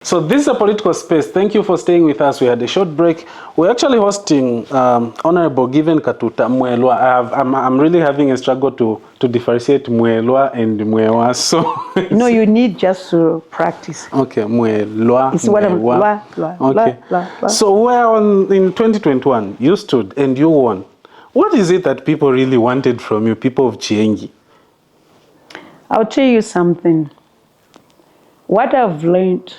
So this is a political space. Thank you for staying with us. We had a short break. We're actually hosting Honorable Given Katuta Mwelwa. I'm really having a struggle to differentiate Mwelwa and Mwewa. So no, you need just to practice. Okay, Mwelwa. It's what I'm okay. So we're in 2021. You stood and you won. What is it that people really wanted from you, people of Chienge? I'll tell you something. What I've learned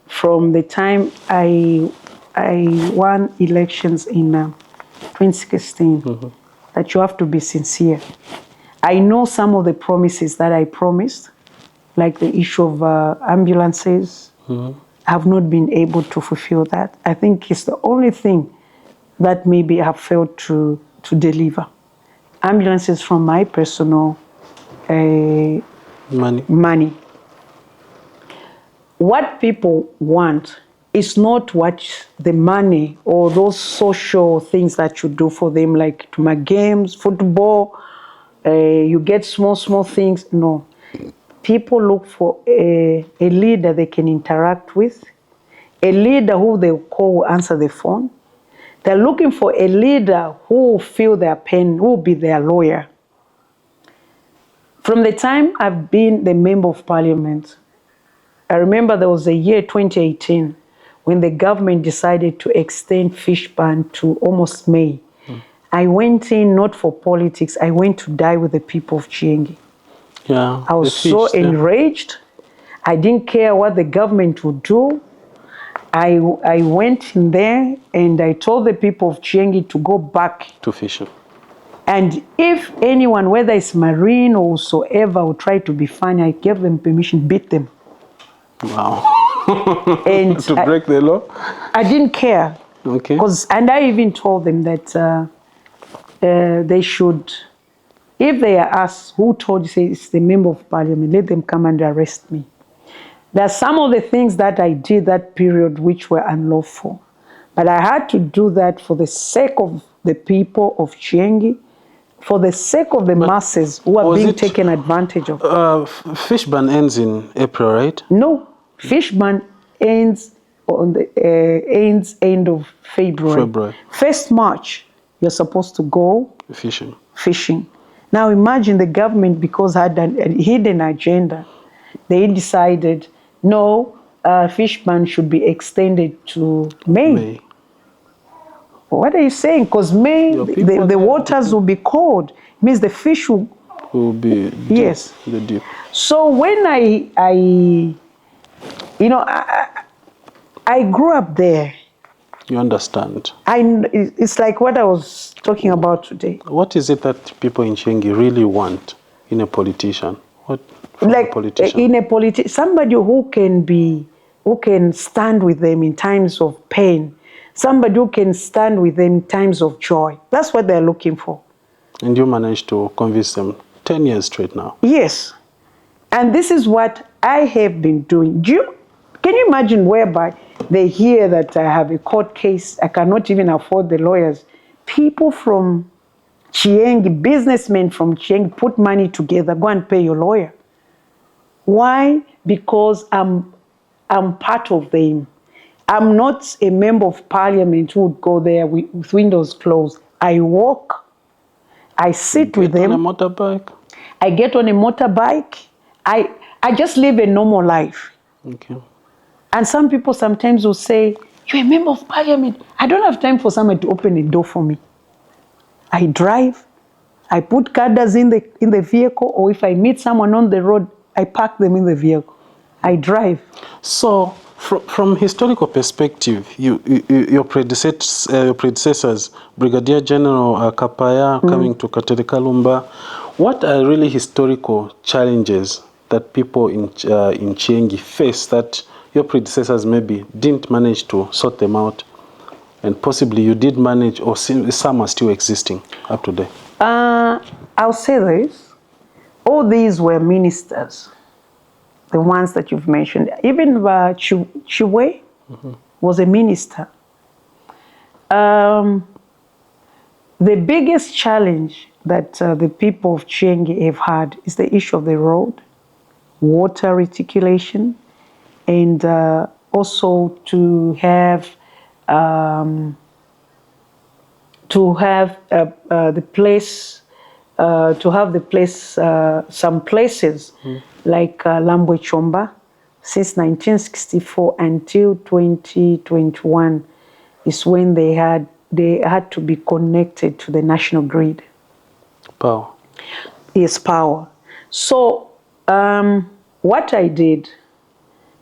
from the time I won elections in 2016, that you have to be sincere. I know some of the promises that I promised, like the issue of ambulances, have not been able to fulfill that. I think it's the only thing that maybe I have failed to deliver. Ambulances from my personal money. What people want is not what the money or those social things that you do for them, like to my games, football, you get small things. No. People look for a leader they can interact with, a leader who they call will answer the phone. They're looking for a leader who will feel their pain, who will be their lawyer. From the time I've been the member of parliament, I remember there was a year 2018 when the government decided to extend fish ban to almost May. I went in not for politics, I went to die with the people of Chienge. Yeah, I was so enraged. I didn't care what the government would do. I went in there and I told the people of Chienge to go back to fishing. And if anyone, whether it's marine or whosoever, will try to be funny, I gave them permission, beat them. Wow. And to break the law? I didn't care. Okay. And I even told them that they should, if they are asked who told you, say it's the member of parliament, let them come and arrest me. There are some of the things that I did that period which were unlawful. But I had to do that for the sake of the people of Chienge, for the sake of the masses who are being taken advantage of. Fish ban ends in April, right? No. Fish ban ends on the end of February. 1st March, you're supposed to go fishing. Now imagine the government, because had a hidden agenda, they decided, no, fish ban should be extended to May. What are you saying? Because May, the waters will be cold. It means the fish will be deep. Yes. The deep. So when I grew up there. You understand. It's like what I was talking about today. What is it that people in Chienge really want in a politician? Somebody who can stand with them in times of pain. Somebody who can stand with them in times of joy. That's what they're looking for. And you managed to convince them 10 years straight now. Yes. And this is what I have been doing. Can you imagine whereby they hear that I have a court case, I cannot even afford the lawyers. People from Chienge, businessmen from Chienge, put money together, go and pay your lawyer. Why? Because I'm part of them. I'm not a member of parliament who would go there with windows closed. I walk, I sit with them. On a motorbike? I get on a motorbike. I just live a normal life. Okay. And some people sometimes will say, you're a member of parliament. I don't have time for someone to open a door for me. I drive, I put cadres in the vehicle, or if I meet someone on the road, I park them in the vehicle. I drive. So, from historical perspective, your predecessors, Brigadier General Kapaya coming to Kateri Kalumba, what are really historical challenges that people in Chienge face that your predecessors maybe didn't manage to sort them out, and possibly you did manage, or some are still existing up to date? I'll say this. All these were ministers, the ones that you've mentioned. Even Chiwe was a minister. The biggest challenge that the people of Chienge have had is the issue of the road, water reticulation, and also to have the place, some places like Lambwe Chomba, since 1964 until 2021 is when they had to be connected to the national grid. Power. Yes, power. So what I did,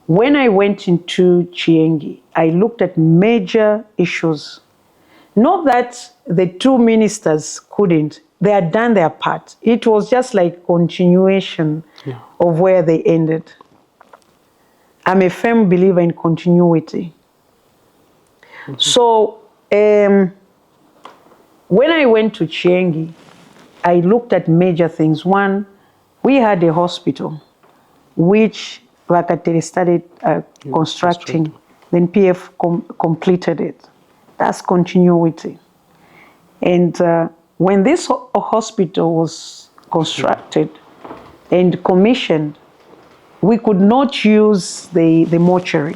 when I went into Chienge, I looked at major issues. Not that the two ministers couldn't, they had done their part. It was just like continuation of where they ended. I'm a firm believer in continuity. So when I went to Chienge, I looked at major things. One, we had a hospital, which Vakatere started constructing. Then PF completed it. That's continuity. And when this hospital was constructed and commissioned, we could not use the mortuary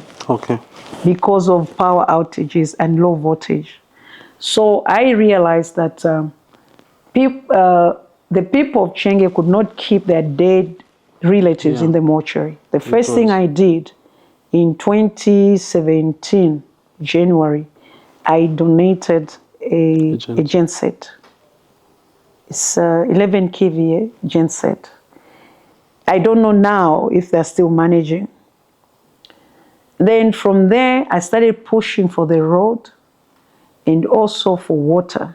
because of power outages and low voltage. So I realized that the people of Chienge could not keep their dead relatives in the mortuary. The first thing I did in 2017, January, I donated a genset. It's 11 kVA genset. I don't know now if they're still managing. Then from there, I started pushing for the road and also for water,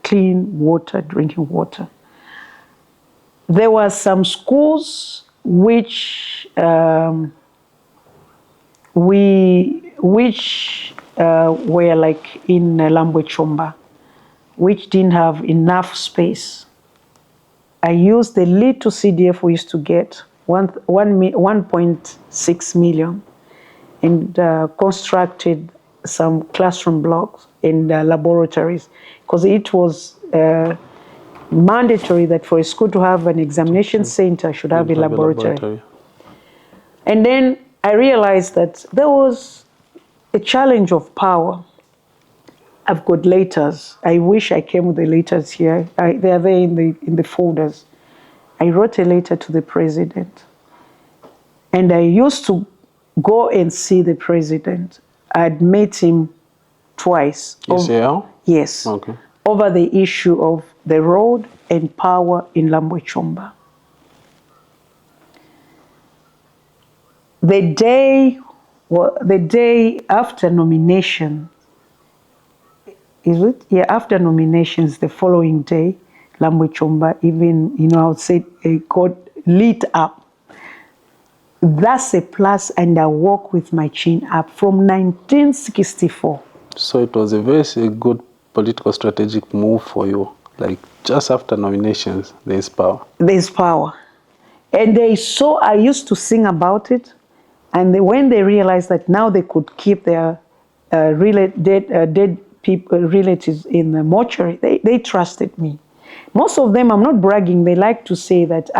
clean water, drinking water. There were some schools which were like in Lambwe Chomba, which didn't have enough space. I used the little CDF we used to get, 1.6 million, and constructed some classroom blocks and laboratories, because it was mandatory that for a school to have an examination center should have a laboratory. And then I realized that there was a challenge of power. I've got letters. I wish I came with the letters here. They are there in the folders. I wrote a letter to the president. And I used to go and see the president. I'd met him twice. Yes. Okay. Over the issue of the road and power in Lambwe Chomba. The day after nomination, is it? Yeah, after nominations, the following day, Lambwe Chomba, even, I would say, got lit up. That's a plus, and I walk with my chin up from 1964. So it was a very good political strategic move for you. Like just after nominations, there's power. There's power. And I used to sing about it. And when they realized that now they could keep their dead people, relatives in the mortuary, they trusted me. Most of them, I'm not bragging, they like to say that,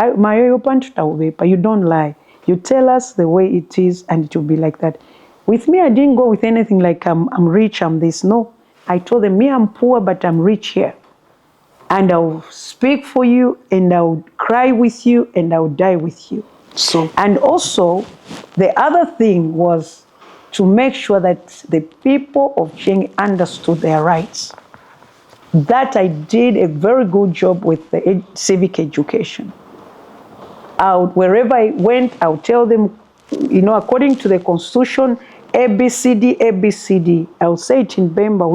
you don't lie. You tell us the way it is and it will be like that. With me, I didn't go with anything like I'm rich, I'm this. No, I told them, me, I'm poor, but I'm rich here. And I'll speak for you, and I'll cry with you, and I'll die with you. And also, the other thing was to make sure that the people of Chienge understood their rights. That I did a very good job with the civic education. Wherever I went, I would tell them, according to the Constitution, ABCD, ABCD. I will say it in Bemba.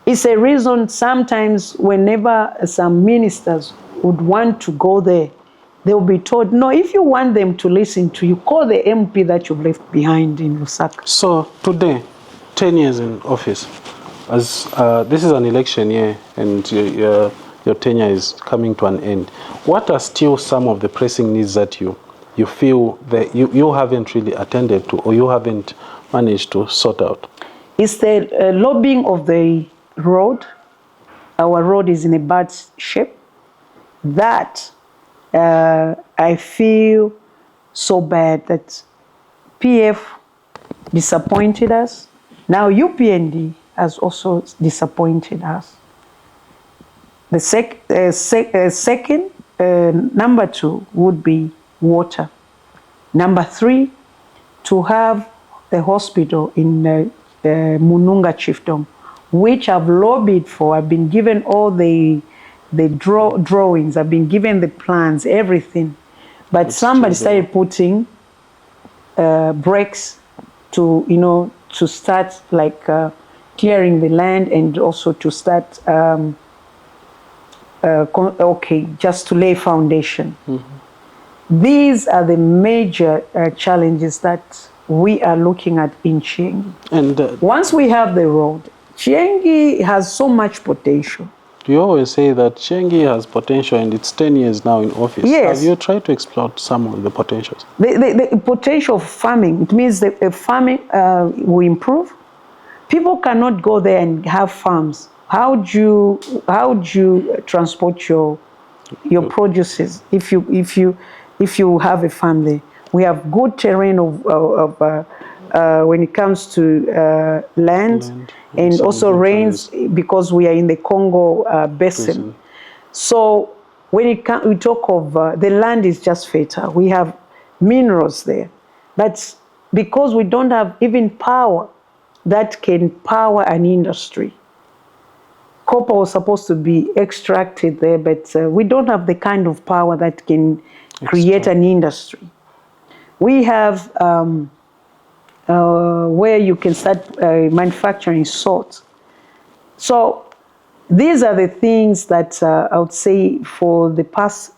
It's a reason sometimes whenever some ministers would want to go there, they'll be told, no, if you want them to listen to you, call the MP that you've left behind in Lusaka. So today, 10 years in office, as this is an election year and your tenure is coming to an end, what are still some of the pressing needs that you feel that you haven't really attended to or you haven't managed to sort out? It's the lobbying of the road. Our road is in a bad shape. That I feel so bad that PF disappointed us. Now UPND has also disappointed us. The second, number 2 would be water. Number 3, to have the hospital in Mununga Chiefdom, which I've lobbied for. I've been given all the drawings, I've been given the plans, everything. But somebody started putting brakes to, to start like clearing the land, and also to start, just to lay foundation. These are the major challenges that we are looking at in Chienge. And once we have the road, Chienge has so much potential. You always say that Chienge has potential, and it's 10 years now in office. Yes. Have you tried to exploit some of the potentials? The potential of farming, it means that farming will improve. People cannot go there and have farms. How do you transport your produces if you have a farm there? We have good terrain when it comes to land and also rains, because we are in the Congo basin. So when we talk of the land is just fertile. We have minerals there, but because we don't have even power that can power an industry. Copper was supposed to be extracted there, but we don't have the kind of power that can create an industry. We have where you can start manufacturing salt. So these are the things that I would say for the past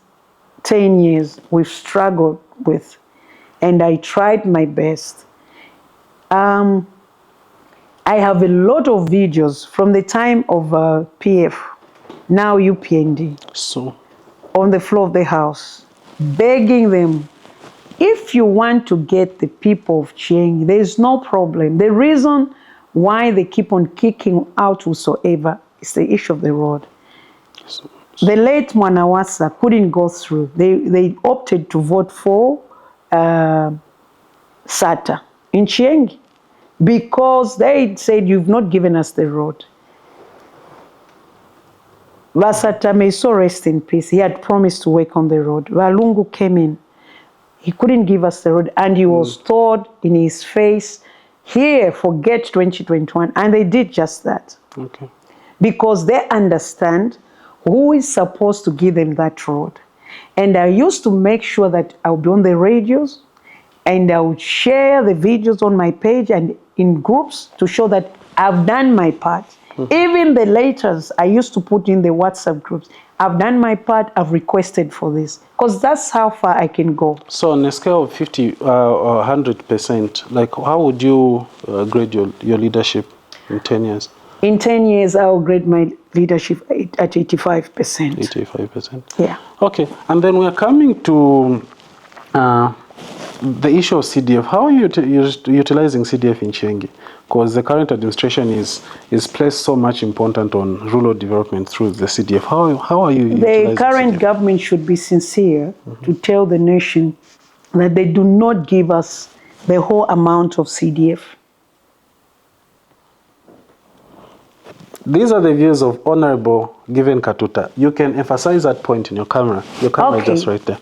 10 years we've struggled with, and I tried my best. I have a lot of videos from the time of PF, now UPND, so on the floor of the House, begging them, if you want to get the people of Chienge, there is no problem. The reason why they keep on kicking out whosoever is the issue of the road. The late Mwanawasa couldn't go through. They opted to vote for SATA in Chienge, because they said, you've not given us the road. Vasata, may so rest in peace. He had promised to work on the road. Walungu came in. He couldn't give us the road, and he was told in his face, here, forget 2021. And they did just that. Okay. Because they understand who is supposed to give them that road. And I used to make sure that I would be on the radios, and I would share the videos on my page and in groups to show that I've done my part. Even the letters I used to put in the WhatsApp groups, I've done my part, I've requested for this, because that's how far I can go. So on a scale of 50 or 100%, like how would you grade your leadership in 10 years? In 10 years, I'll grade my leadership at 85%. 85%? Yeah. Okay, and then we're coming to the issue of CDF. How are you utilizing CDF in Chienge? Because the current administration is placed so much importance on rural development through the CDF. How are you utilizing the current CDF? Government should be sincere to tell the nation that they do not give us the whole amount of CDF. These are the views of Honorable Given Katuta. You can emphasize that point in your camera. Your camera is just right there.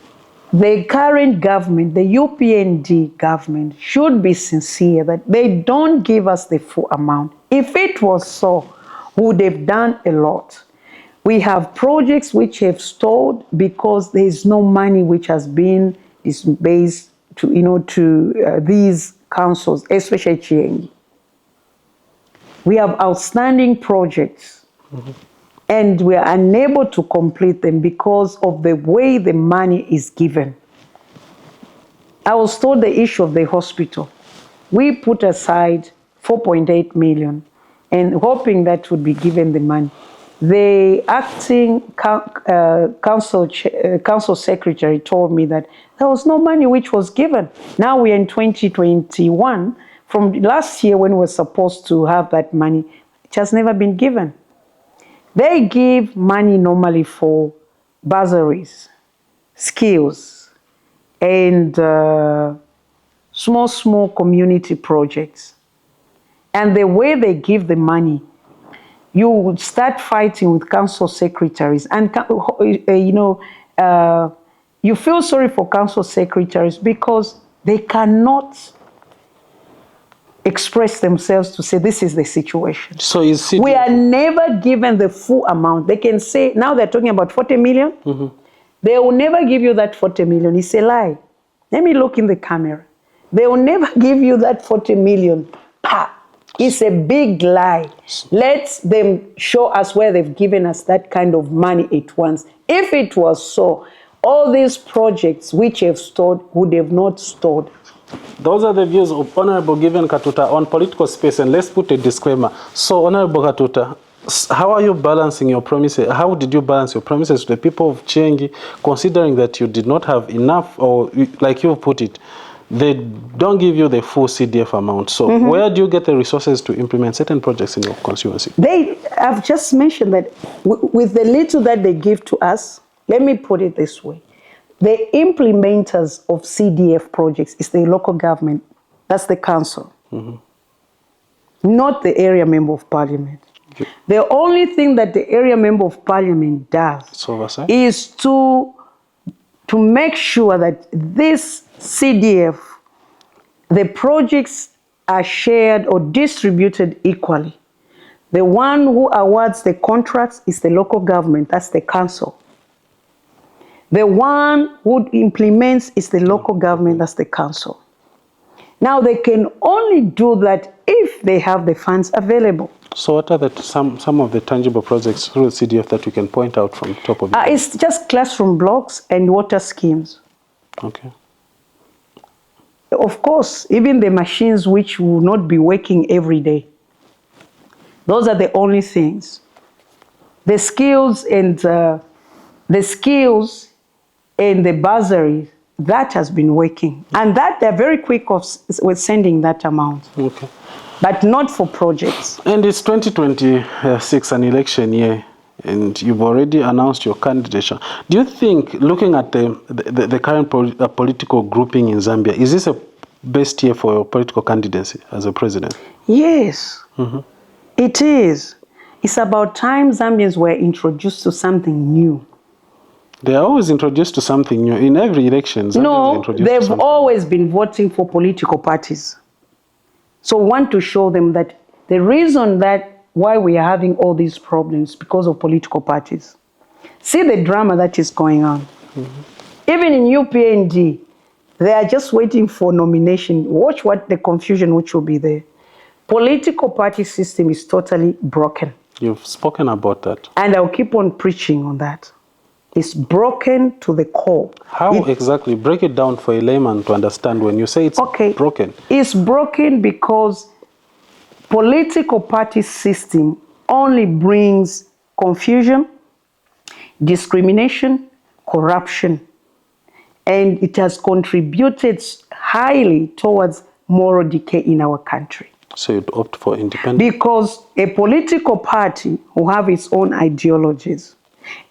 The current government, the UPND government, should be sincere that they don't give us the full amount. If it was so, we would have done a lot. We have projects which have stalled because there is no money which has been disbursed to these councils, especially Chienge. We have outstanding projects, and we are unable to complete them because of the way the money is given. I was told the issue of the hospital. We put aside 4.8 million and hoping that would be given the money. The acting council secretary told me that there was no money which was given. Now we are in 2021. From last year when we were supposed to have that money, it has never been given. They give money normally for bursaries, skills, and small community projects. And the way they give the money, you would start fighting with council secretaries. And, you feel sorry for council secretaries because they cannot express themselves to say this is the situation. So is it... We are never given the full amount. They can say, now they're talking about 40 million. Mm-hmm. They will never give you that 40 million. It's a lie. Let me look in the camera. They will never give you that 40 million. Pa! It's a big lie. Let them show us where they've given us that kind of money at once. If it was so, all these projects which have stored would have not stored. Those are the views of Honorable Given Katuta on political space, and let's put a disclaimer. So, Honorable Katuta, how are you balancing your promises? How did you balance your promises to the people of Chienge, considering that you did not have enough, or like you put it, they don't give you the full CDF amount. So where do you get the resources to implement certain projects in your constituency? I've just mentioned that with the little that they give to us, let me put it this way. The implementers of CDF projects is the local government. That's the council. Not the area member of parliament. Okay. The only thing that the area member of parliament does is to make sure that this CDF, the projects are shared or distributed equally. The one who awards the contracts is the local government, that's the council. The one who implements is the local government, that's the council. Now they can only do that if they have the funds available. So what are some of the tangible projects through the CDF that we can point out from top of it? It's just classroom blocks and water schemes. Okay. Of course, even the machines which will not be working every day. Those are the only things. The skills and the bursaries, that has been working. And that they're very quick with sending that amount. Okay. But not for projects. And it's 2026, an election year, and you've already announced your candidature. Do you think, looking at the current political grouping in Zambia, is this a best year for your political candidacy as a president? Yes, it is. It's about time Zambians were introduced to something new. They are always introduced to something new. In every election, no, they've always been voting for political parties. So we want to show them that the reason why we are having all these problems because of political parties. See the drama that is going on. Even in UPND, they are just waiting for nomination. Watch what the confusion which will be there. Political party system is totally broken. You've spoken about that. And I'll keep on preaching on that. It's broken to the core. How exactly? Break it down for a layman to understand when you say it's broken. It's broken because political party system only brings confusion, discrimination, corruption, and it has contributed highly towards moral decay in our country. So you'd opt for independence? Because a political party will have its own ideologies.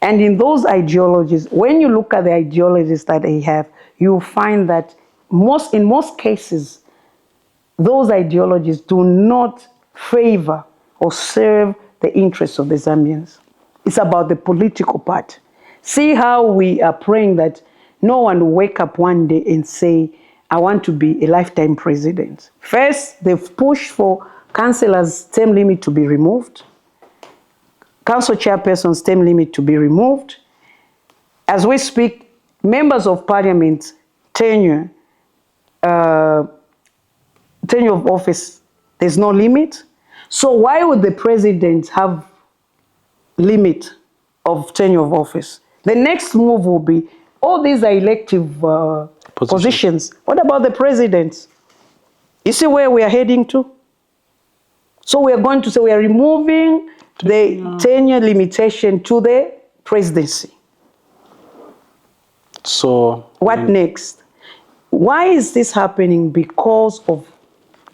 And in those ideologies, when you look at the ideologies that they have, you'll find that in most cases, those ideologies do not favor or serve the interests of the Zambians. It's about the political part. See how we are praying that no one will wake up one day and say, I want to be a lifetime president. First, they've pushed for councillors' term limit to be removed. Council chairperson's term limit to be removed. As we speak, members of parliament tenure of office, there's no limit. So why would the president have limit of tenure of office? The next move will be, all these are elective positions. What about the president? You see where we are heading to? So we are going to say we are removing the tenure limitation to the presidency. So what next? Why is this happening? Because of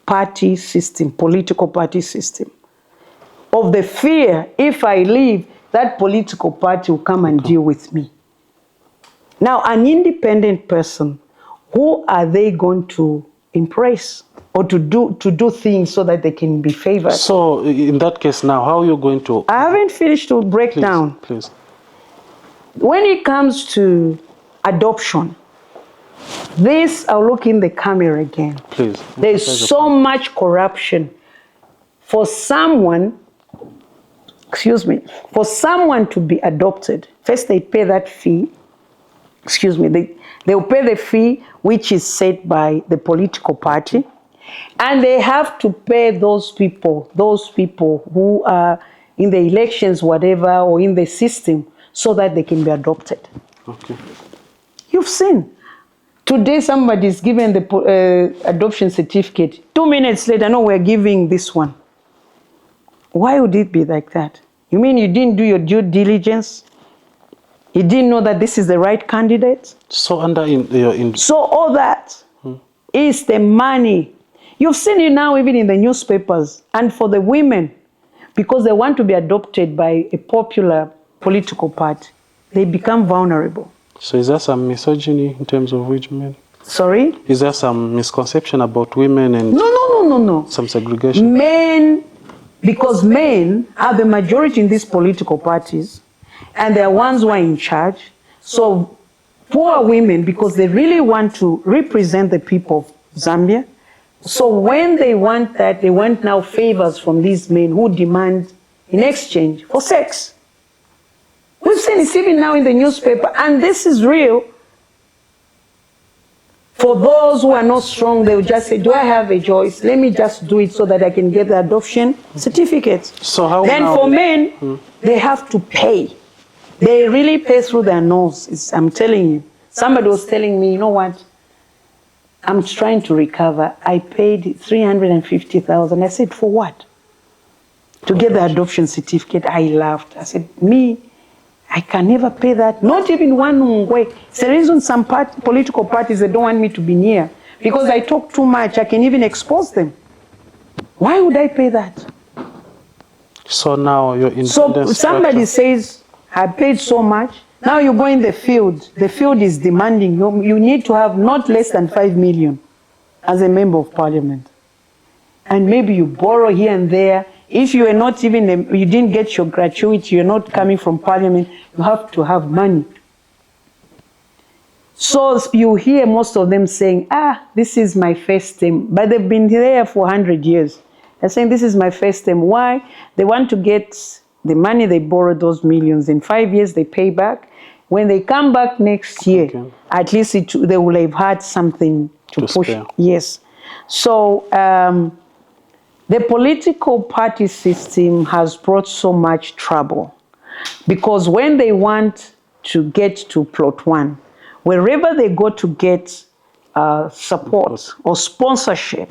party system, political party system. Of the fear, if I leave, that political party will come and deal with me. Now, an independent person who are they going to impress or to do things so that they can be favored? So in that case now, how are you going to... I haven't finished to break down. Please. When it comes to adoption, this, I'll look in the camera again. Please. There's so much corruption. For someone to be adopted, first they pay that fee. They'll pay the fee which is set by the political party, and they have to pay those people who are in the elections, whatever, or in the system, so that they can be adopted. Okay. You've seen. Today somebody's given the adoption certificate. 2 minutes later, no, we're giving this one. Why would it be like that? You mean you didn't do your due diligence? You didn't know that this is the right candidate? So So all that is the money. You've seen it now even in the newspapers. And for the women, because they want to be adopted by a popular political party, they become vulnerable. So is there some misogyny in terms of women? Sorry? Is there some misconception about women and... No. Some segregation? Men, because men are the majority in these political parties, and they're ones who are in charge. So poor women, because they really want to represent the people of Zambia. So when they want that, they want now favors from these men who demand in exchange for sex. We've seen it even now in the newspaper, and this is real. For those who are not strong, they will just say, do I have a choice? Let me just do it so that I can get the adoption certificate. So how then now? For men, they have to pay. They really pay through their nose. I'm telling you. Somebody was telling me, you know what? I'm trying to recover. I paid 350,000. I said, for what? To get the adoption certificate. I laughed. I said, me, I can never pay that. Not even one way. It's the reason some political parties, they don't want me to be near. Because I talk too much. I can even expose them. Why would I pay that? So now you're in... So somebody says, I paid so much. Now you go in the field. The field is demanding you need to have not less than 5 million as a member of parliament. And maybe you borrow here and there. If you are not even, you didn't get your gratuity, you're not coming from parliament, you have to have money. So you hear most of them saying, this is my first term. But they've been there for 100 years. They're saying, this is my first term. Why? They want to get the money they borrowed, those millions. In 5 years, they pay back. When they come back next year, at least they will have had something to push. Spare. Yes. So the political party system has brought so much trouble, because when they want to get to plot one, wherever they go to get support or sponsorship,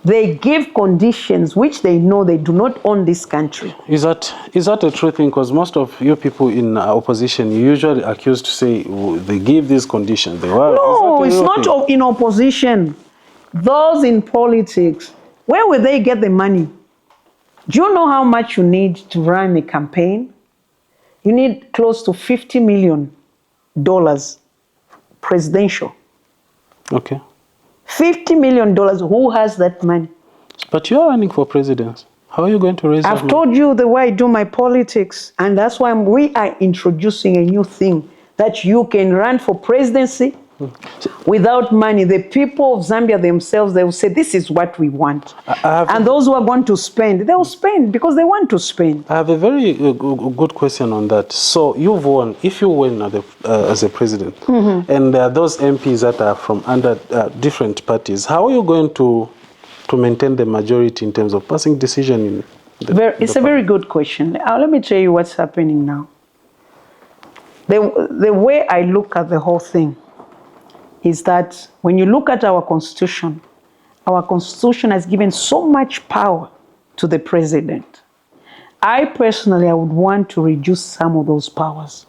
they give conditions which they know they do not own this country. Is that a true thing? Because most of you people in opposition, you usually accused to say they give these conditions. No, it's not in opposition. Those in politics, where will they get the money? Do you know how much you need to run a campaign? You need close to $50 million presidential. Okay. $50 million. Who has that money? But you are running for president. How are you going to raise that money? I've told you the way I do my politics, and that's why we are introducing a new thing, that you can run for presidency without money. The people of Zambia themselves, they will say, this is what we want. And those who are going to spend, they will spend because they want to spend. I have a very good question on that. So you've won. If you win as a president, and there are those MPs that are from under different parties, how are you going to maintain the majority in terms of passing decision? It's a very good question. Let me tell you what's happening now. The way I look at the whole thing is that when you look at our constitution has given so much power to the president. I personally would want to reduce some of those powers.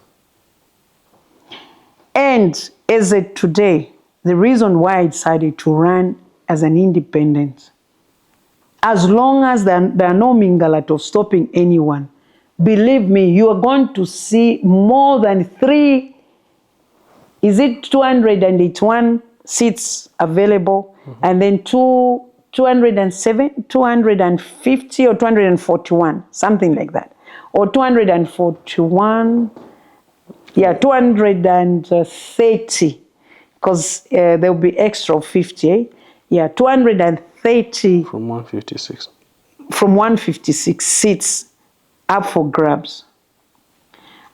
And as of today, the reason why I decided to run as an independent, as long as there are no mingalat of stopping anyone, believe me, you are going to see more than 281 seats available, and then 250 or 241, something like that, or 241, 230, because there'll be extra 50, 230 From 156. from 156 seats up for grabs.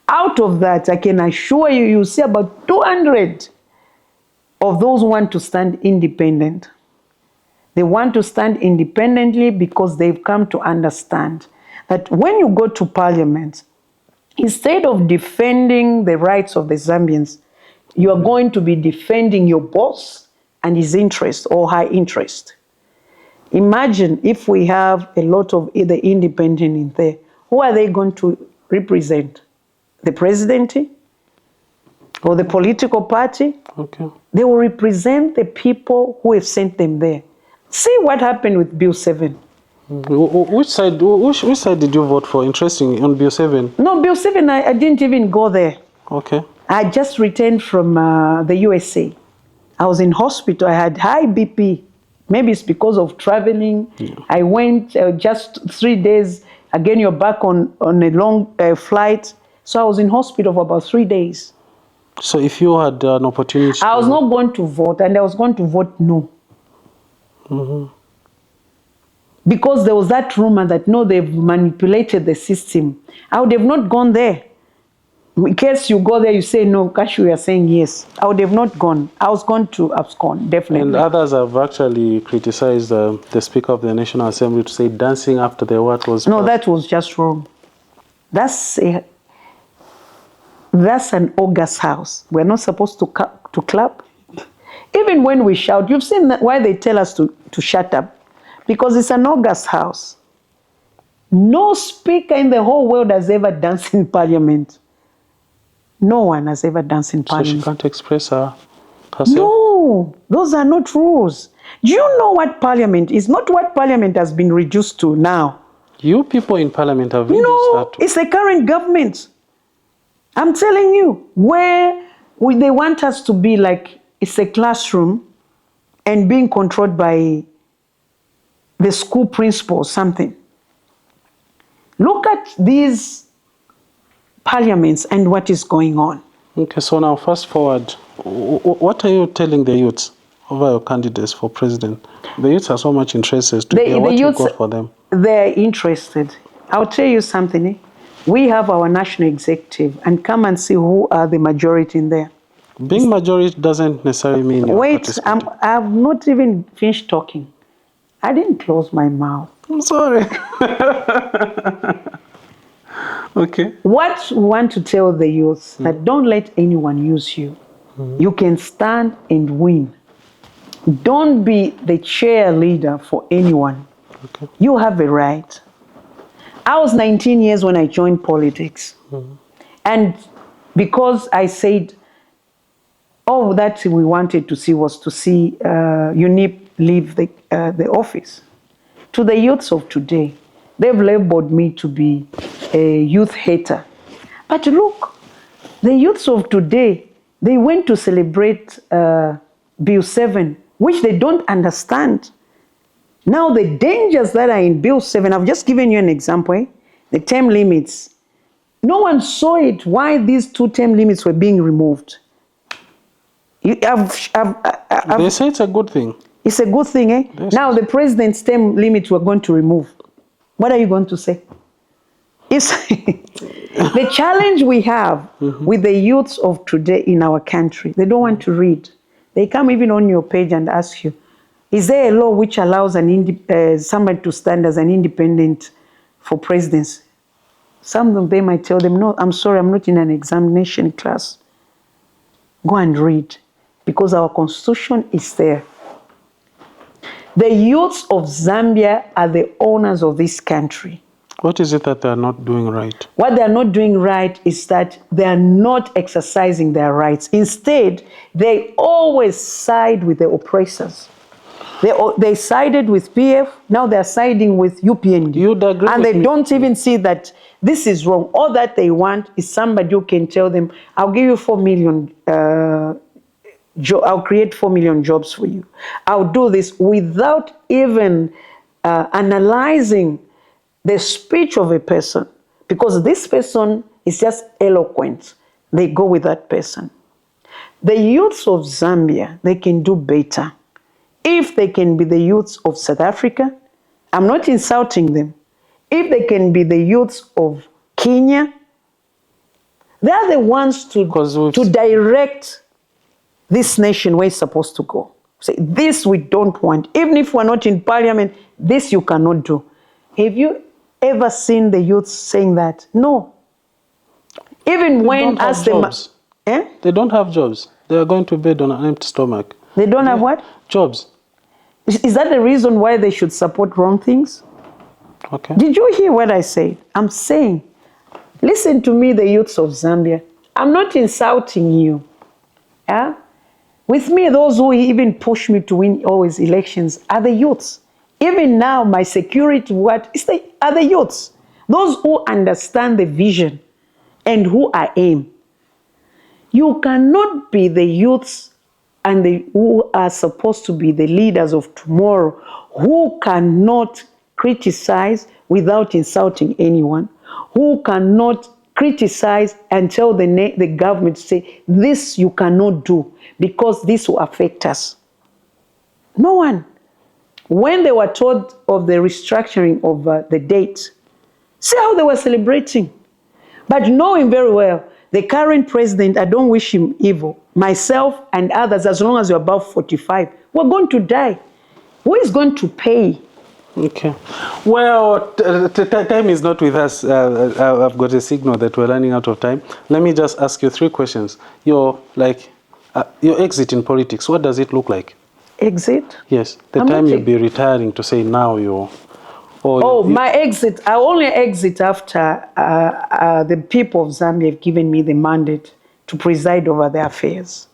Out of that, I can assure you, you'll see about 200 of those who want to stand independent. They want to stand independently because they've come to understand that when you go to parliament, instead of defending the rights of the Zambians, you are going to be defending your boss and his interest or her interest. Imagine if we have a lot of either independent in there, who are they going to represent? The presidency or the political party? Okay. They will represent the people who have sent them there. See what happened with Bill 7. Which side did you vote for? Interesting, on Bill 7? No, Bill 7, I didn't even go there. Okay. I just returned from the USA. I was in hospital. I had high BP. Maybe it's because of traveling. Yeah. I went just 3 days. Again, you're back on a long flight. So I was in hospital for about 3 days. So if you had an opportunity... I was not going to vote, and I was going to vote no. Because there was that rumor that, no, they've manipulated the system. I would have not gone there. In case you go there, you say no, Kashu, you are saying yes. I would have not gone. I was going to abscond, definitely. And others have actually criticized the Speaker of the National Assembly to say dancing after the what was... No, that was just wrong. That's an August house. We're not supposed to clap. Even when we shout, you've seen why they tell us to shut up. Because it's an August house. No speaker in the whole world has ever danced in parliament. No one has ever danced in parliament. So she can't express herself? No, those are not rules. Do you know what parliament is? Not what parliament has been reduced to now. You people in parliament have reduced that. No, it's the current government. I'm telling you, where they want us to be like it's a classroom and being controlled by the school principal or something. Look at these parliaments and what is going on. Okay, so now fast forward. What are you telling the youths over your candidates for president? The youths are so much interested to hear what you got for them. They're interested. I'll tell you something. We have our national executive, and come and see who are the majority in there. Being majority doesn't necessarily mean you're Wait, I've not even finished talking. I didn't close my mouth. I'm sorry. Okay. What we want to tell the youth, that don't let anyone use you. You can stand and win. Don't be the cheerleader for anyone. Okay. You have a right. I was 19 years when I joined politics. And because I said, all that we wanted to see was to see UNIP leave the office. To the youths of today, they've labeled me to be a youth hater. But look, the youths of today, they went to celebrate Bill 7, which they don't understand. Now the dangers that are in Bill 7, I've just given you an example, the term limits. No one saw it, why these 2 term limits were being removed. They say it's a good thing. It's a good thing, eh? Yes. Now the president's term limit we're going to remove. What are you going to say? It's the challenge we have with the youths of today in our country. They don't want to read. They come even on your page and ask you, is there a law which allows somebody to stand as an independent for presidency? Some of them might tell them, no, I'm sorry, I'm not in an examination class. Go and read, because our constitution is there. The youths of Zambia are the owners of this country. What is it that they are not doing right? What they are not doing right is that they are not exercising their rights. Instead, they always side with the oppressors. They sided with PF, now they're siding with UPND. You'd agree and with they me. don't even see that this is wrong. All that they want is somebody who can tell them, I'll give you 4 million I'll create 4 million jobs for you. I'll do this without even analyzing the speech of a person, because this person is just eloquent. They go with that person. The youths of Zambia, they can do better. If they can be the youths of South Africa, I'm not insulting them. If they can be the youths of Kenya, they are the ones to direct this nation where it's supposed to go. Say, this we don't want. Even if we're not in parliament, this you cannot do. Have you ever seen the youths saying that? No. Even when asked them... Eh? They don't have jobs. They are going to bed on an empty stomach. They don't have what? Jobs. Is that the reason why they should support wrong things? Okay. Did you hear what I said? I'm saying, listen to me, the youths of Zambia. I'm not insulting you. Yeah? With me, those who even push me to win always elections are the youths. Even now, my security, are the youths. Those who understand the vision and who I am. You cannot be the youths and who are supposed to be the leaders of tomorrow, who cannot criticize without insulting anyone, who cannot criticize and tell the government to say, this you cannot do because this will affect us. No one. When they were told of the restructuring of the date, see how they were celebrating. But knowing very well, the current president, I don't wish him evil. Myself and others, as long as you're above 45, we're going to die. Who is going to pay? Okay. Well, time is not with us. I've got a signal that we're running out of time. Let me just ask you 3 questions. Your exit in politics, what does it look like? Exit? Yes. The time you'll be retiring to say now you're... My exit. I only exit after the people of Zambia have given me the mandate to preside over their affairs.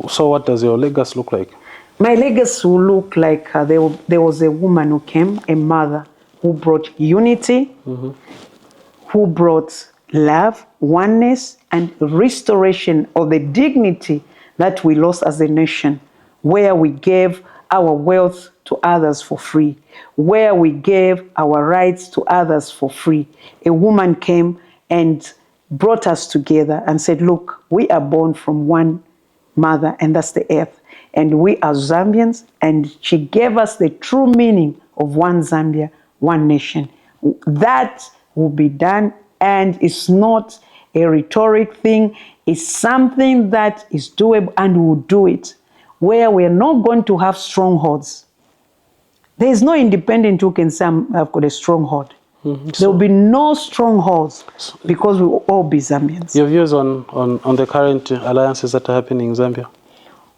So what does your legacy look like? My legacy will look like there was a woman who came, a mother, who brought unity, who brought love, oneness, and restoration of the dignity that we lost as a nation, where we gave our wealth to others for free, where we gave our rights to others for free. A woman came and brought us together and said, look, we are born from one mother, and that's the earth. And we are Zambians, and she gave us the true meaning of one Zambia, one nation. That will be done, and it's not a rhetoric thing. It's something that is doable, and we'll do it, where we're not going to have strongholds. There is no independent who can say, I've got a stronghold. There will be no strongholds because we will all be Zambians. Your views on the current alliances that are happening in Zambia?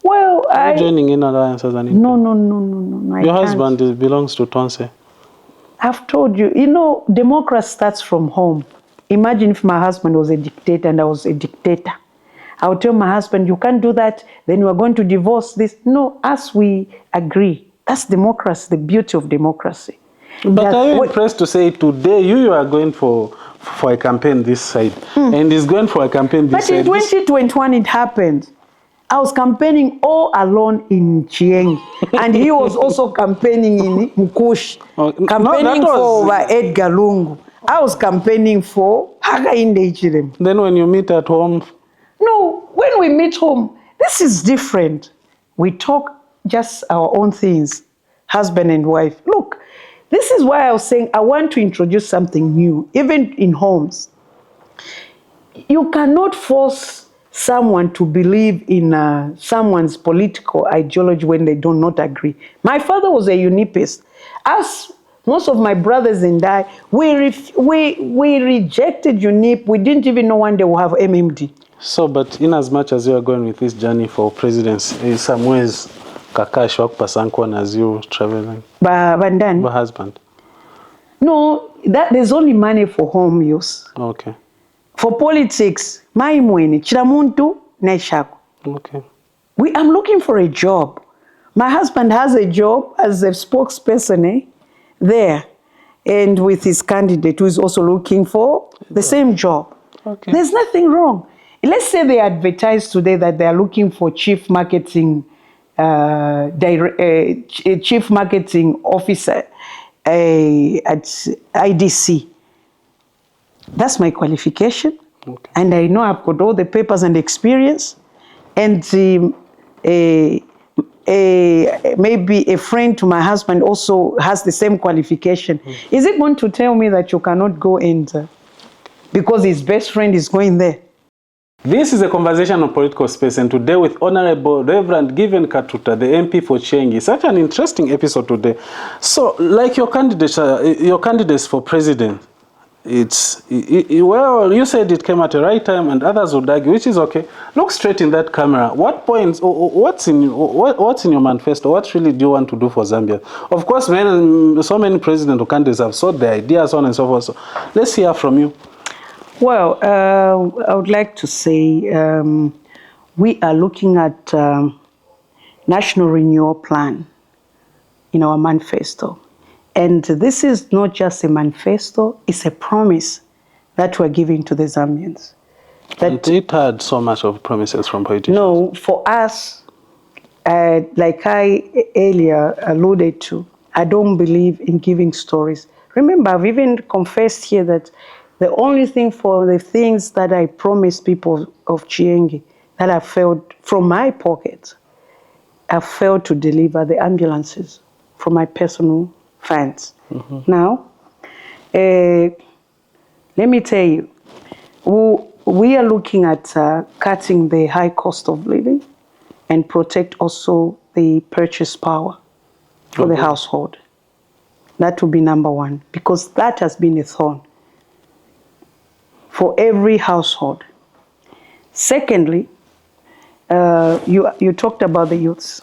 Well, are you joining in alliances? No. Your husband belongs to Tonse. I've told you, democracy starts from home. Imagine if my husband was a dictator and I was a dictator. I would tell my husband, you can't do that, then we're going to divorce this. No, as we agree. That's democracy, the beauty of democracy. But are you impressed to say today you are going for a campaign this side, and he's going for a campaign this side? But in 2021 it happened. I was campaigning all alone in Chienge, and he was also campaigning in Mkushi, campaigning for Edgar Lungu. I was campaigning for Hakainde Ichirem. Then when you meet at home? No, when we meet home, this is different. We talk just our own things, husband and wife. Look, this is why I was saying I want to introduce something new, even in homes. You cannot force someone to believe in someone's political ideology when they do not agree. My father was a unipist. As most of my brothers and I, we rejected UNIP. We didn't even know one day we'll have MMD. So, but in as much as you are going with this journey for presidency, in some ways, Kakash Pasankwan as you traveling? Bandani? My husband? No, there's only money for home use. Okay. For politics, maimweni, chiramuntu, neshako. Okay. I'm looking for a job. My husband has a job as a spokesperson there, and with his candidate who is also looking for the same job. Okay. There's nothing wrong. let's say they advertise today that they are looking for chief marketing chief marketing officer at IDC. That's my qualification. Okay. And I know I've got all the papers and experience. And maybe a friend to my husband also has the same qualification. Is it going to tell me that you cannot go and because his best friend is going there? This is a conversation on political space, and today with Honorable Reverend Given Katuta, the MP for Chienge. Such an interesting episode today. So, like your candidates for president, well, you said it came at the right time, and others would argue, which is okay. Look straight in that camera. What points, what's in your manifesto? What really do you want to do for Zambia? Of course, so many presidents or candidates have sought their ideas, so on and so forth. So, let's hear from you. Well, I would like to say we are looking at National Renewal Plan in our manifesto. And this is not just a manifesto, it's a promise that we're giving to the Zambians. That it had so much of promises from politicians. No, for us, like I earlier alluded to, I don't believe in giving stories. Remember, I've even confessed here that the only thing for the things that I promised people of Chienge that I failed from my pocket, I failed to deliver the ambulances from my personal funds. Now, let me tell you, we are looking at cutting the high cost of living and protect also the purchase power for the household. That will be number one, because that has been a thorn for every household. Secondly, you talked about the youths.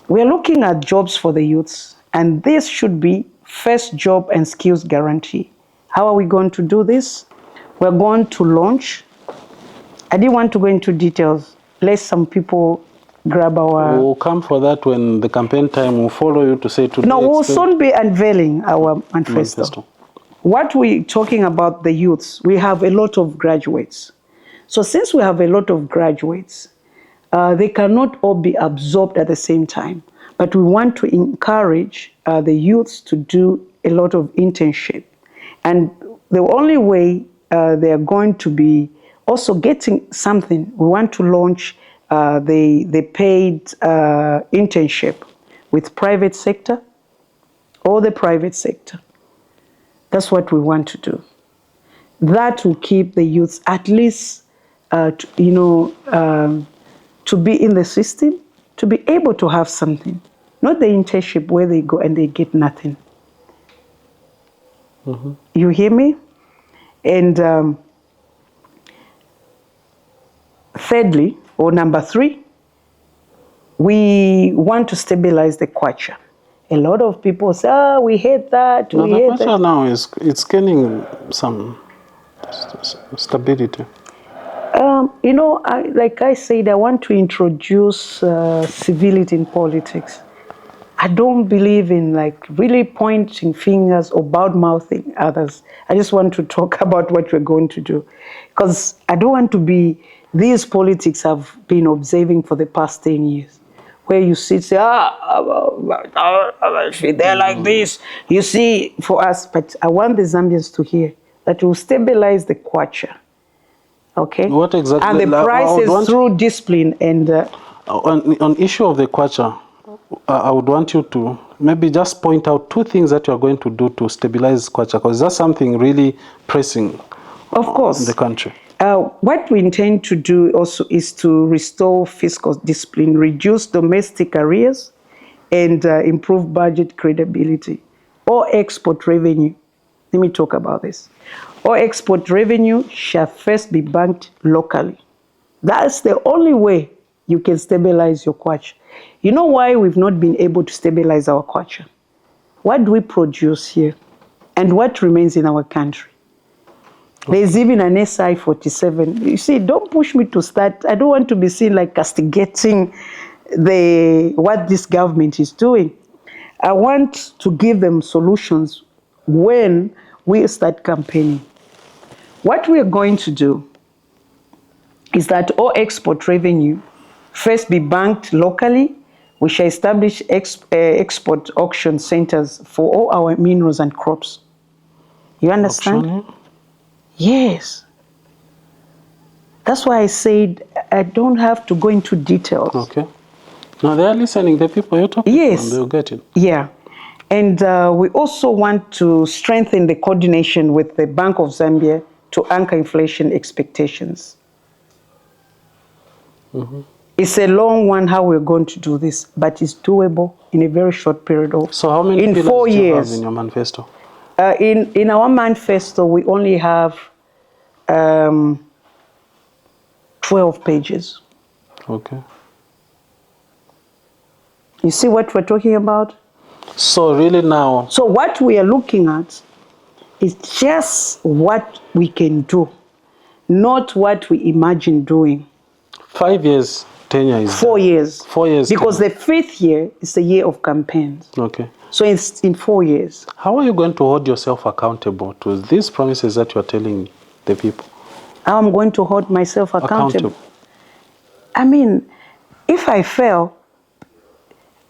We are looking at jobs for the youths, and this should be first job and skills guarantee. How are we going to do this? We're going to launch. I didn't want to go into details, lest some people grab our... We'll come for that when the campaign time will follow you to say today. No, we'll soon be unveiling our manifesto. What we're talking about the youths, we have a lot of graduates. So since we have a lot of graduates, they cannot all be absorbed at the same time. But we want to encourage the youths to do a lot of internship. And the only way they are going to be also getting something, we want to launch the paid internship with private sector or the private sector. That's what we want to do. That will keep the youths at least, to be in the system, to be able to have something. Not the internship where they go and they get nothing. You hear me? And thirdly, or number three, we want to stabilize the kwacha. A lot of people say, we hate that, we hate that. The now it's gaining some stability. Like I said, I want to introduce civility in politics. I don't believe in really pointing fingers or bad-mouthing others. I just want to talk about what we're going to do. Because I don't want to be, these politics I've been observing for the past 10 years. Where you sit, say, they're like this. You see, for us, but I want the Zambians to hear that will stabilize the kwacha. Okay? What exactly? And the prices through discipline and... on issue of the kwacha, I would want you to maybe just point out two things that you are going to do to stabilize kwacha, because that's something really pressing of course. In the country. What we intend to do also is to restore fiscal discipline, reduce domestic arrears, and improve budget credibility. All export revenue, let me talk about this. All export revenue shall first be banked locally. That's the only way you can stabilize your kwacha. You know why we've not been able to stabilize our kwacha? What do we produce here? And what remains in our country? There's even an SI 47. You see, don't push me to start. I don't want to be seen like castigating what this government is doing. I want to give them solutions when we start campaigning. What we are going to do is that all export revenue first be banked locally. We shall establish export auction centers for all our minerals and crops. You understand? Auctioning? Yes. That's why I said I don't have to go into details. Okay. Now they are listening, the people you're talking Yes. to, they'll get it. Yeah. And we also want to strengthen the coordination with the Bank of Zambia to anchor inflation expectations. Mm-hmm. It's a long one how we're going to do this, but it's doable in a very short period of. So how many in pillars 4 do you years. have in your manifesto? In our manifesto, we only have 12 pages. Okay. You see what we're talking about? So really now, So what we are looking at is just what we can do, not what we imagine doing. 5 years tenure is 4 years. 4 years. Because tenure. the 5th year is the year of campaigns. Okay. So it's in 4 years. How are you going to hold yourself accountable to these promises that you are telling the people? How I'm going to hold myself accountable. I mean, if I fail,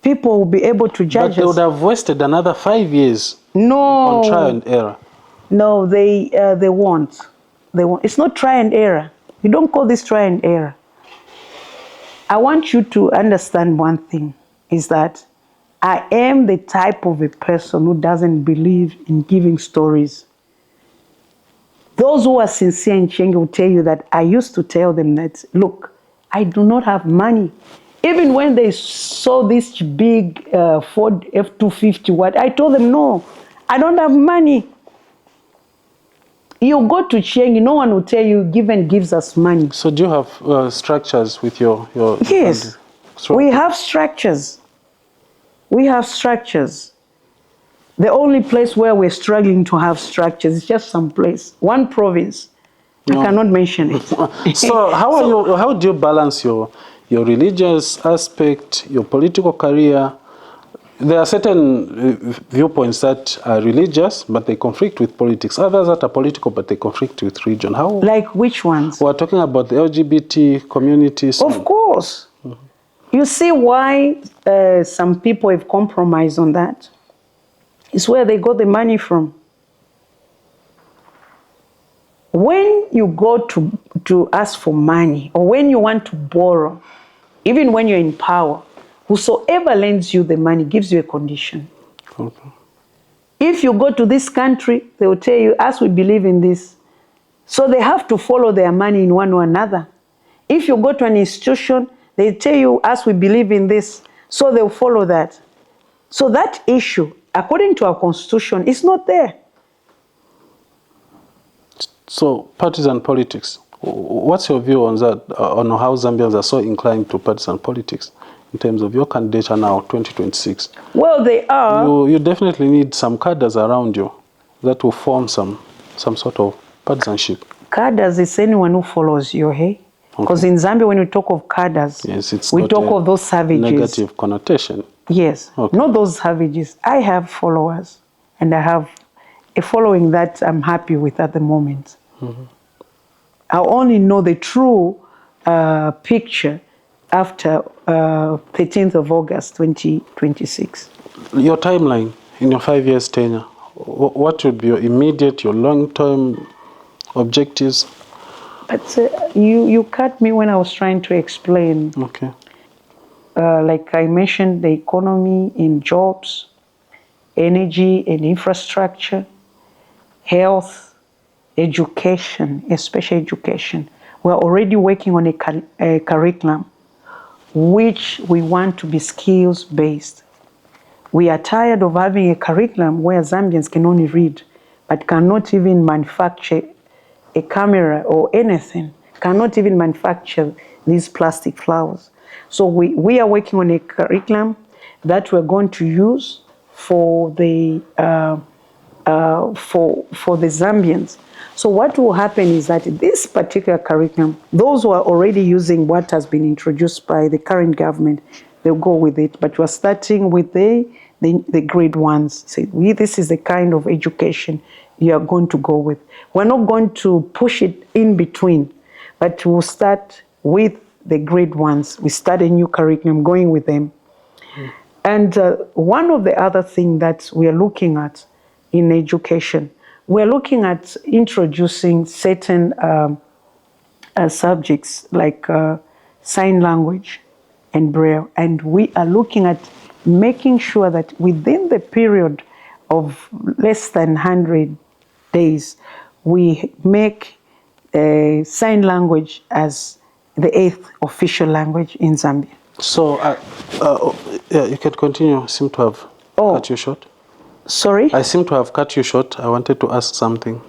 people will be able to judge But they us. would have wasted another 5 years No. on trial and error. No, they won't. They won't. It's not try and error. You don't call this try and error. I want you to understand one thing, is that I am the type of a person who doesn't believe in giving stories. Those who are sincere in Chienge will tell you that I used to tell them that, look, I do not have money. Even when they saw this big Ford F-250, I told them, no, I don't have money. You go to Chienge, no one will tell you, gives us money. So do you have structures with your Yes, we have structures. We have structures. The only place where we're struggling to have structures is just some place, one province. No. I cannot mention it. So how do you balance your religious aspect, your political career? There are certain viewpoints that are religious, but they conflict with politics. Others that are political, but they conflict with religion. How? Like which ones? We're talking about the LGBT communities. Of course. Mm-hmm. You see why some people have compromised on that? It's where they got the money from. When you go to ask for money, or when you want to borrow, even when you're in power, whosoever lends you the money gives you a condition. Okay. If you go to this country, they will tell you, as we believe in this. So they have to follow their money in one or another. If you go to an institution, they tell you, as we believe in this. So they'll follow that. So that issue, according to our constitution, is not there. So partisan politics, what's your view on that, on how Zambians are so inclined to partisan politics in terms of your candidature now, 2026? Well, they are. You definitely need some cadres around you that will form some sort of partisanship. Cadres is anyone who follows you, hey? Because in Zambia, when we talk of cadres, yes, we talk of those savages. Negative connotation. Yes, not those savages. I have followers, and I have a following that I'm happy with at the moment. Mm-hmm. I only know the true picture after 13th of August 2026. Your timeline in your 5 years tenure, what would be your immediate, your long-term objectives? But you cut me when I was trying to explain. Okay. Like I mentioned, the economy in jobs, energy and infrastructure, health, education, especially education. We're already working on a curriculum which we want to be skills-based. We are tired of having a curriculum where Zambians can only read, but cannot even manufacture a camera or anything, cannot even manufacture these plastic flowers. So we are working on a curriculum that we're going to use for the Zambians. So what will happen is that this particular curriculum, those who are already using what has been introduced by the current government, they'll go with it. But we're starting with the grade ones. Say, this is the kind of education you are going to go with. We're not going to push it in between, but we'll start with the grade ones. We start a new curriculum, going with them. And one of the other things that we are looking at in education, we're looking at introducing certain subjects like sign language and Braille. And we are looking at making sure that within the period of less than 100 days, we make sign language as the 8th official language in Zambia. So, yeah, you can continue. I seem to have cut you short. Sorry? I seem to have cut you short. I wanted to ask something.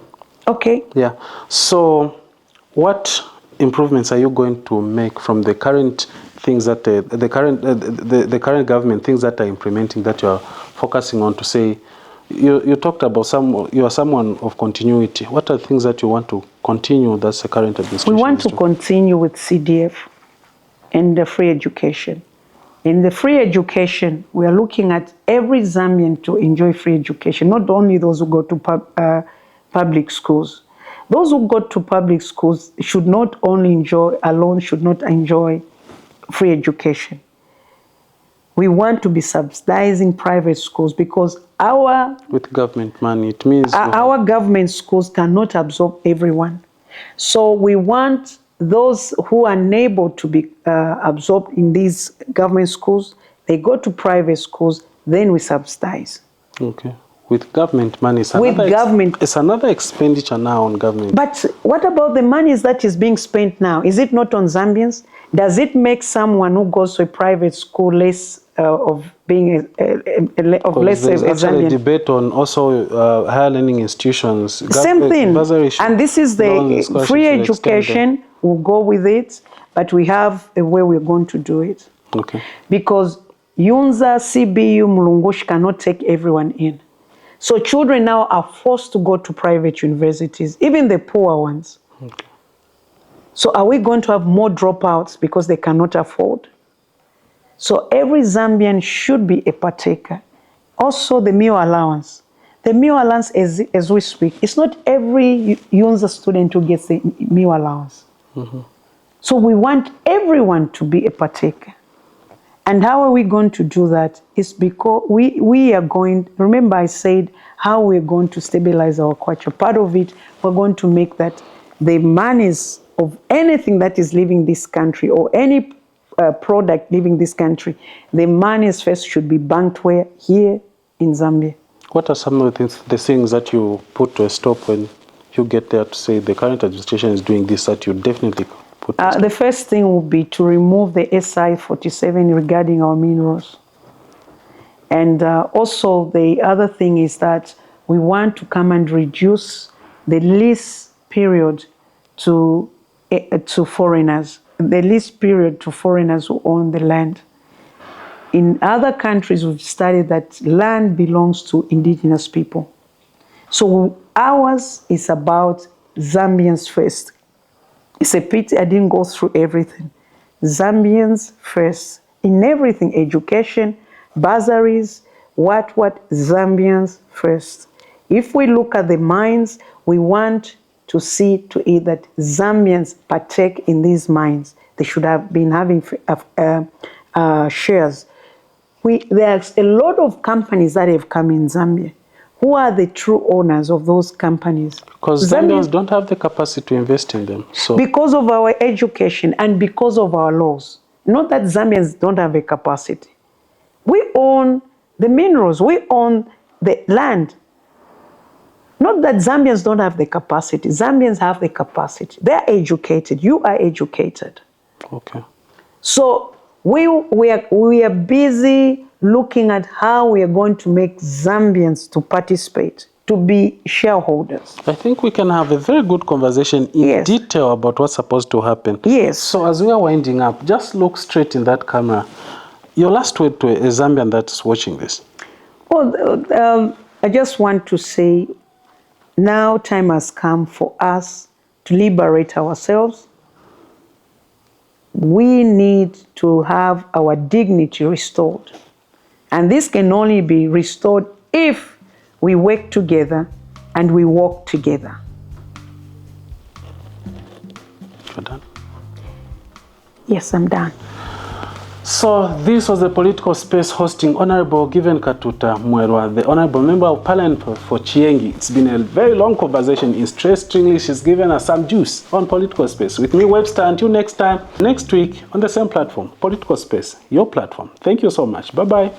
Okay. Yeah. So, what improvements are you going to make from the current things that the current government, things that are implementing, that you are focusing on, to say, you talked about you are someone of continuity. What are things that you want to continue that's the current administration? We want to continue with CDF and the free education. In the free education, we are looking at every Zambian to enjoy free education, not only those who go to public schools. Those who go to public schools should not only should not enjoy free education. We want to be subsidizing private schools because with government money, it means our government schools cannot absorb everyone. So we want those who are unable to be absorbed in these government schools, they go to private schools, then we subsidize. Okay. With government money, it's another expenditure now on government. But what about the monies that is being spent now? Is it not on Zambians? Does it make someone who goes to a private school less of being less There's a actually Zambian? a debate on also higher learning institutions. Same thing. And this is the free education. We'll go with it, but we have a way we're going to do it. Okay. Because Yunza, CBU, Mulungush cannot take everyone in. So children now are forced to go to private universities, even the poor ones. Okay. So are we going to have more dropouts because they cannot afford? So every Zambian should be a partaker. Also the meal allowance. The meal allowance, as we speak, it's not every Yunza student who gets the meal allowance. Mm-hmm. So we want everyone to be a partaker. And how are we going to do that? It's because we are going, remember I said how we're going to stabilize our culture. Part of it, we're going to make that the monies of anything that is leaving this country or any product leaving this country, the monies first should be banked where? Here in Zambia. What are some of the things that you put to a stop when you get there to say the current administration is doing this, that you definitely put to a stop? The first thing would be to remove the SI 47 regarding our minerals. And also the other thing is that we want to come and reduce the lease period to foreigners, the lease period to foreigners who own the land. In other countries, we've studied that land belongs to indigenous people. So ours is about Zambians first. It's a pity I didn't go through everything. Zambians first. In everything, education, bursaries, what, Zambians first. If we look at the mines, we want to see to it that Zambians partake in these mines. They should have been having shares. There's a lot of companies that have come in Zambia. Who are the true owners of those companies? Because Zambians don't have the capacity to invest in them. So because of our education and because of our laws. Not that Zambians don't have a capacity. We own the minerals. We own the land. Not that Zambians don't have the capacity. Zambians have the capacity. They're educated. You are educated. Okay. So we are busy looking at how we are going to make Zambians to participate, to be shareholders. I think we can have a very good conversation in detail about what's supposed to happen. Yes. So as we are winding up, just look straight in that camera. Your last word to a Zambian that's watching this. Well, I just want to say now time has come for us to liberate ourselves. We need to have our dignity restored. And this can only be restored if we work together and we walk together. You're done. Yes, I'm done. So this was the political space hosting Honorable Given Katuta Mwelwa, the Honorable Member of Parliament for Chienge. It's been a very long conversation. Interestingly, she's given us some juice on political space. With me, Webster, until next time, next week on the same platform, Political Space, your platform. Thank you so much. Bye-bye.